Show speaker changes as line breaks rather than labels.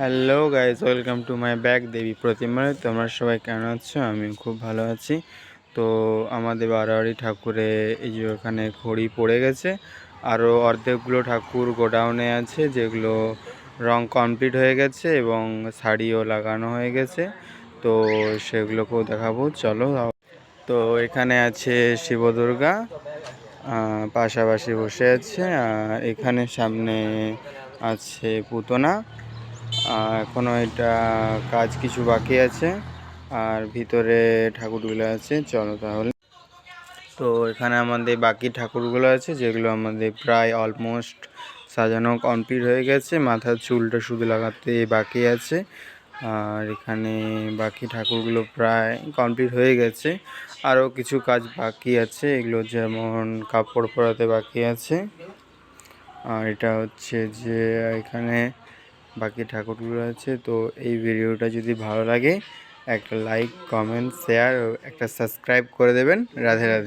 Hello guys, welcome to my back দেবী প্রতিমায়। তোমরা সবাই কেমন আছো? আমি খুব ভালো আছি। তো আমাদের বারোয়ারি ঠাকুরে এই যে ওখানে খড়ি পড়ে গেছে, আরও অর্ধেকগুলো ঠাকুর গোডাউনে আছে, যেগুলো রং কমপ্লিট হয়ে গেছে এবং শাড়িও লাগানো হয়ে গেছে। তো সেগুলোকেও দেখাবো, চলো। তো এখানে আছে শিব দুর্গা পাশাপাশি বসে আছে, আর এখানে সামনে আছে পুতনা। এখনও এটা কাজ কিছু বাকি আছে, আর ভিতরে ঠাকুরগুলো আছে, চলো তাহলে। তো এখানে আমাদের বাকি ঠাকুরগুলো আছে, যেগুলো আমাদের প্রায় অলমোস্ট সাজানো কমপ্লিট হয়ে গেছে। মাথার চুলটা শুধু লাগাতে বাকি আছে, আর এখানে বাকি ঠাকুরগুলো প্রায় কমপ্লিট হয়ে গেছে। আরও কিছু কাজ বাকি আছে, এগুলো যেমন কাপড় পরাতে বাকি আছে। আর এটা হচ্ছে যে এখানে বাকি ঠাকুরগুলো আছে। তো এই ভিডিওটা যদি ভালো লাগে একটা লাইক, কমেন্ট, শেয়ার ও একটা সাবস্ক্রাইব করে দেবেন। রাধে রাধে।